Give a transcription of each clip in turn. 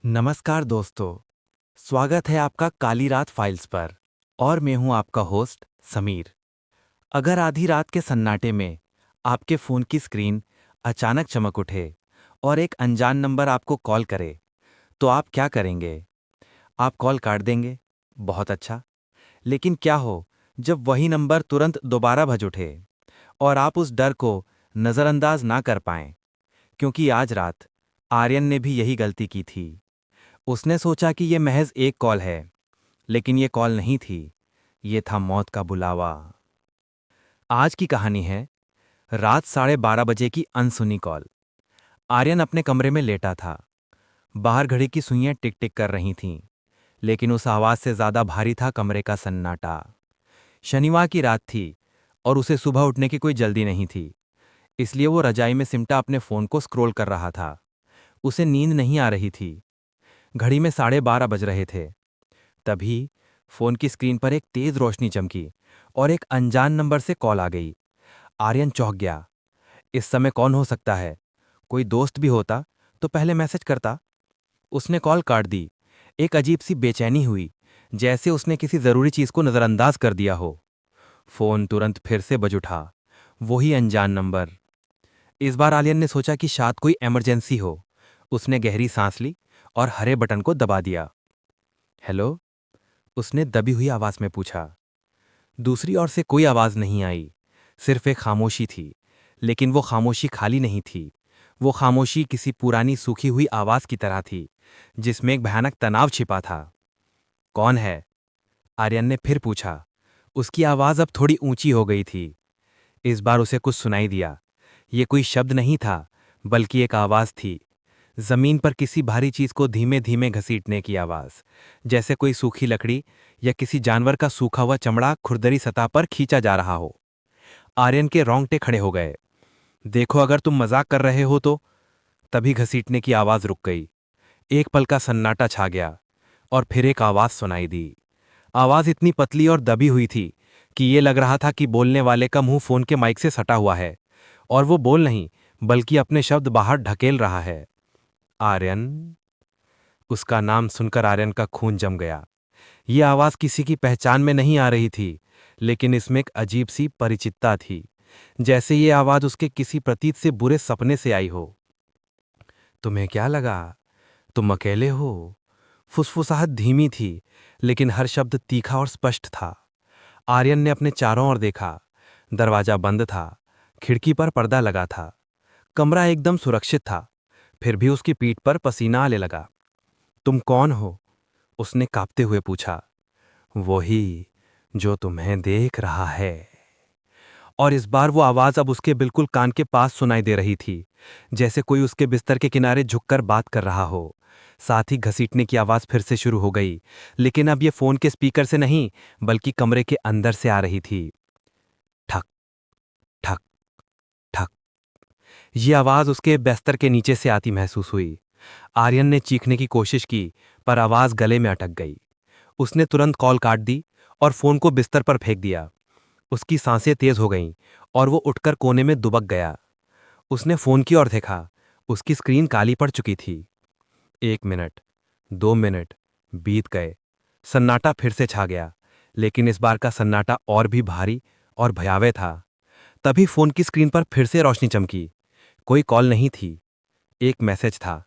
नमस्कार दोस्तों। स्वागत है आपका काली रात फाइल्स पर। और मैं हूं आपका होस्ट समीर। अगर आधी रात के सन्नाटे में आपके फ़ोन की स्क्रीन अचानक चमक उठे और एक अनजान नंबर आपको कॉल करे, तो आप क्या करेंगे? आप कॉल काट देंगे? बहुत अच्छा। लेकिन क्या हो जब वही नंबर तुरंत दोबारा बज उठे और आप उस डर को नज़रअंदाज ना कर पाएं? क्योंकि आज रात आर्यन ने भी यही गलती की थी। उसने सोचा कि ये महज एक कॉल है, लेकिन ये कॉल नहीं थी, ये था मौत का बुलावा। आज की कहानी है रात 12:30 बजे की अनसुनी कॉल। आर्यन अपने कमरे में लेटा था। बाहर घड़ी की सुइयां टिक टिक कर रही थीं, लेकिन उस आवाज से ज्यादा भारी था कमरे का सन्नाटा। शनिवार की रात थी और उसे सुबह उठने की कोई जल्दी नहीं थी, इसलिए वो रजाई में सिमटा अपने फोन को स्क्रॉल कर रहा था। उसे नींद नहीं आ रही थी। घड़ी में 12:30 बज रहे थे। तभी फोन की स्क्रीन पर एक तेज रोशनी चमकी और एक अनजान नंबर से कॉल आ गई। आर्यन चौंक गया। इस समय कौन हो सकता है? कोई दोस्त भी होता तो पहले मैसेज करता। उसने कॉल काट दी। एक अजीब सी बेचैनी हुई, जैसे उसने किसी जरूरी चीज को नजरअंदाज कर दिया हो। फोन तुरंत फिर से बज उठा। वही अनजान नंबर। इस बार आर्यन ने सोचा कि शायद कोई इमरजेंसी हो। उसने गहरी सांस ली और हरे बटन को दबा दिया। हेलो, उसने दबी हुई आवाज में पूछा। दूसरी ओर से कोई आवाज नहीं आई, सिर्फ एक खामोशी थी। लेकिन वो खामोशी खाली नहीं थी। वो खामोशी किसी पुरानी सूखी हुई आवाज की तरह थी, जिसमें एक भयानक तनाव छिपा था। कौन है? आर्यन ने फिर पूछा। उसकी आवाज अब थोड़ी ऊंची हो गई थी। इस बार उसे कुछ सुनाई दिया। ये कोई शब्द नहीं था, बल्कि एक आवाज थी। जमीन पर किसी भारी चीज को धीमे धीमे घसीटने की आवाज, जैसे कोई सूखी लकड़ी या किसी जानवर का सूखा हुआ चमड़ा खुरदरी सतह पर खींचा जा रहा हो। आर्यन के रोंगटे खड़े हो गए। देखो, अगर तुम मजाक कर रहे हो तो। तभी घसीटने की आवाज रुक गई। एक पल का सन्नाटा छा गया और फिर एक आवाज सुनाई दी। आवाज इतनी पतली और दबी हुई थी कि ये लग रहा था कि बोलने वाले का मुंह फोन के माइक से सटा हुआ है और वो बोल नहीं, बल्कि अपने शब्द बाहर ढकेल रहा है। आर्यन। उसका नाम सुनकर आर्यन का खून जम गया। ये आवाज किसी की पहचान में नहीं आ रही थी, लेकिन इसमें एक अजीब सी परिचितता थी, जैसे ये आवाज उसके किसी प्रतीत से बुरे सपने से आई हो। तुम्हें क्या लगा? तुम अकेले हो? फुसफुसाहट धीमी थी, लेकिन हर शब्द तीखा और स्पष्ट था। आर्यन ने अपने चारों ओर देखा। दरवाजा बंद था, खिड़की पर पर्दा लगा था। कमरा एकदम सुरक्षित था। फिर भी उसकी पीठ पर पसीना आने लगा। तुम कौन हो? उसने कांपते हुए पूछा। वही जो तुम्हें देख रहा है। और इस बार वो आवाज अब उसके बिल्कुल कान के पास सुनाई दे रही थी, जैसे कोई उसके बिस्तर के किनारे झुककर बात कर रहा हो। साथ ही घसीटने की आवाज फिर से शुरू हो गई, लेकिन अब ये फोन के स्पीकर से नहीं, बल्कि कमरे के अंदर से आ रही थी। ठक ठक ठक। ये आवाज उसके बिस्तर के नीचे से आती महसूस हुई। आर्यन ने चीखने की कोशिश की, पर आवाज गले में अटक गई। उसने तुरंत कॉल काट दी और फोन को बिस्तर पर फेंक दिया। उसकी सांसें तेज हो गईं और वो उठकर कोने में दुबक गया। उसने फोन की ओर देखा। उसकी स्क्रीन काली पड़ चुकी थी। 1 मिनट, 2 मिनट बीत गए। सन्नाटा फिर से छा गया, लेकिन इस बार का सन्नाटा और भी भारी और भयावह था। तभी फोन की स्क्रीन पर फिर से रोशनी चमकी। कोई कॉल नहीं थी, एक मैसेज था,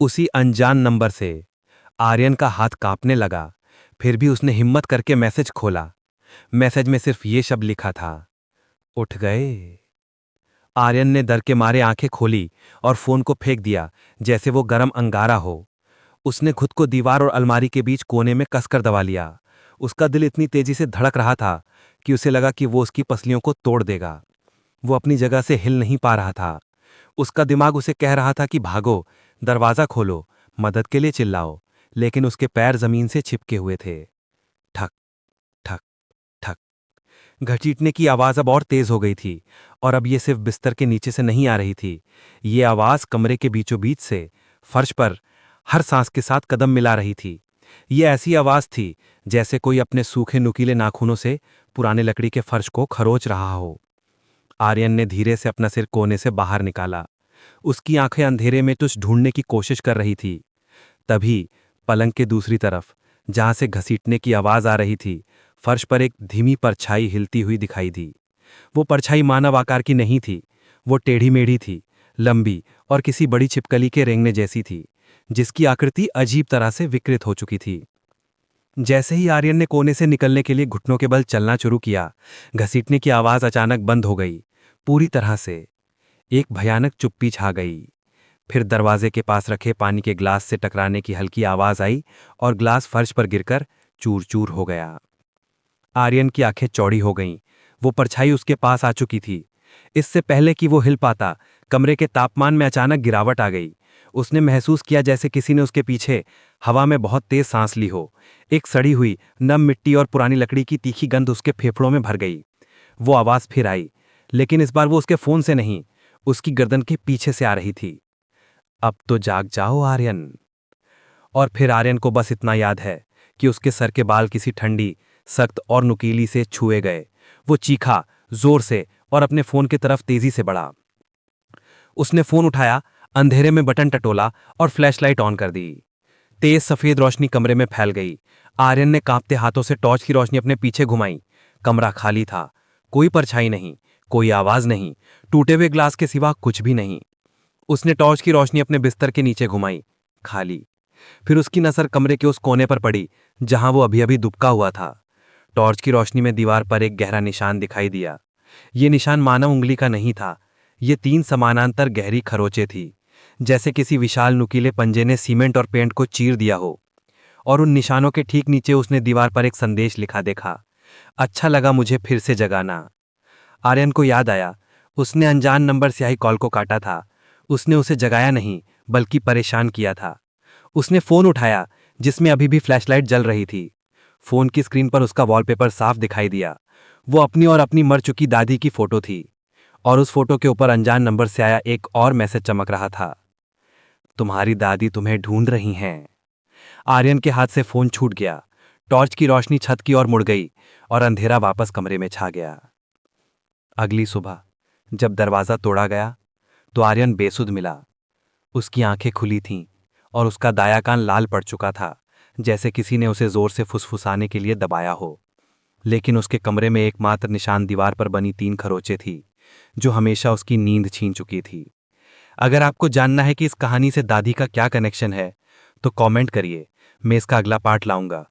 उसी अनजान नंबर से। आर्यन का हाथ कांपने लगा। फिर भी उसने हिम्मत करके मैसेज खोला। मैसेज में सिर्फ ये शब्द लिखा था, उठ गए। आर्यन ने डर के मारे आंखें खोली और फोन को फेंक दिया, जैसे वो गरम अंगारा हो। उसने खुद को दीवार और अलमारी के बीच कोने में कसकर दबा लिया। उसका दिल इतनी तेजी से धड़क रहा था कि उसे लगा कि वो उसकी पसलियों को तोड़ देगा। वो अपनी जगह से हिल नहीं पा रहा था। उसका दिमाग उसे कह रहा था कि भागो, दरवाजा खोलो, मदद के लिए चिल्लाओ, लेकिन उसके पैर जमीन से चिपके हुए थे। ठक ठक ठक। घसीटने की आवाज अब और तेज हो गई थी, और अब ये सिर्फ बिस्तर के नीचे से नहीं आ रही थी। ये आवाज कमरे के बीचों बीच से, फर्श पर हर सांस के साथ कदम मिला रही थी। ये ऐसी आवाज थी जैसे कोई अपने सूखे नुकीले नाखूनों से पुराने लकड़ी के फर्श को खरोच रहा हो। आर्यन ने धीरे से अपना सिर कोने से बाहर निकाला। उसकी आंखें अंधेरे में कुछ ढूंढने की कोशिश कर रही थी। तभी पलंग के दूसरी तरफ, जहां से घसीटने की आवाज आ रही थी, फर्श पर एक धीमी परछाई हिलती हुई दिखाई दी। वो परछाई मानव आकार की नहीं थी। वो टेढ़ी मेढ़ी थी, लंबी और किसी बड़ी छिपकली के रेंगने जैसी थी, जिसकी आकृति अजीब तरह से विकृत हो चुकी थी। जैसे ही आर्यन ने कोने से निकलने के लिए घुटनों के बल चलना शुरू किया, घसीटने की आवाज अचानक बंद हो गई, पूरी तरह से। एक भयानक चुप्पी छा गई। फिर दरवाजे के पास रखे पानी के ग्लास से टकराने की हल्की आवाज आई और ग्लास फर्श पर गिरकर चूर चूर हो गया। आर्यन की आंखें चौड़ी हो गईं। वो परछाई उसके पास आ चुकी थी। इससे पहले कि वो हिल पाता, कमरे के तापमान में अचानक गिरावट आ गई। उसने महसूस किया जैसे किसी ने उसके पीछे हवा में बहुत तेज सांस ली हो। एक सड़ी हुई नम मिट्टी और पुरानी लकड़ी की तीखी गंध उसके फेफड़ों में भर गई। वो आवाज फिर आई, लेकिन इस बार वो उसके फोन से नहीं, उसकी गर्दन के पीछे से आ रही थी। अब तो जाग जाओ आर्यन। और फिर आर्यन को बस इतना याद है कि उसके सर के बाल किसी ठंडी, सख्त और नुकीली से छुए गए। वो चीखा जोर से और अपने फोन की तरफ तेजी से बढ़ा। उसने फोन उठाया, अंधेरे में बटन टटोला और फ्लैशलाइट ऑन कर दी। तेज सफेद रोशनी कमरे में फैल गई। आर्यन ने कांपते हाथों से टॉर्च की रोशनी अपने पीछे घुमाई। कमरा खाली था। कोई परछाई नहीं, कोई आवाज नहीं, टूटे हुए ग्लास के सिवा कुछ भी नहीं। उसने टॉर्च की रोशनी अपने बिस्तर के नीचे घुमाई। खाली। फिर उसकी नजर कमरे के उस कोने पर पड़ी जहां वो अभी अभी दुबका हुआ था। टॉर्च की रोशनी में दीवार पर एक गहरा निशान दिखाई दिया। ये निशान मानव उंगली का नहीं था। ये 3 समानांतर गहरी खरोंचें थी, जैसे किसी विशाल नुकीले पंजे ने सीमेंट और पेंट को चीर दिया हो। और उन निशानों के ठीक नीचे उसने दीवार पर एक संदेश लिखा देखा, अच्छा लगा मुझे फिर से जगाना। आर्यन को याद आया, उसने अनजान नंबर से आई कॉल को काटा था। उसने उसे जगाया नहीं, बल्कि परेशान किया था। उसने फोन उठाया, जिसमें अभी भी फ्लैशलाइट जल रही थी। फोन की स्क्रीन पर उसका वॉलपेपर साफ दिखाई दिया। वो अपनी और अपनी मर चुकी दादी की फोटो थी, और उस फोटो के ऊपर अनजान नंबर से आया एक और मैसेज चमक रहा था, तुम्हारी दादी तुम्हें ढूंढ रही हैं। आर्यन के हाथ से फोन छूट गया। टॉर्च की रोशनी छत की ओर मुड़ गई और अंधेरा वापस कमरे में छा गया। अगली सुबह जब दरवाजा तोड़ा गया तो आर्यन बेसुध मिला। उसकी आंखें खुली थीं और उसका दायां कान लाल पड़ चुका था, जैसे किसी ने उसे जोर से फुसफुसाने के लिए दबाया हो। लेकिन उसके कमरे में एकमात्र निशान दीवार पर बनी 3 खरोंचें थी, जो हमेशा उसकी नींद छीन चुकी थी। अगर आपको जानना है कि इस कहानी से दादी का क्या कनेक्शन है, तो कमेंट करिए, मैं इसका अगला पार्ट लाऊंगा।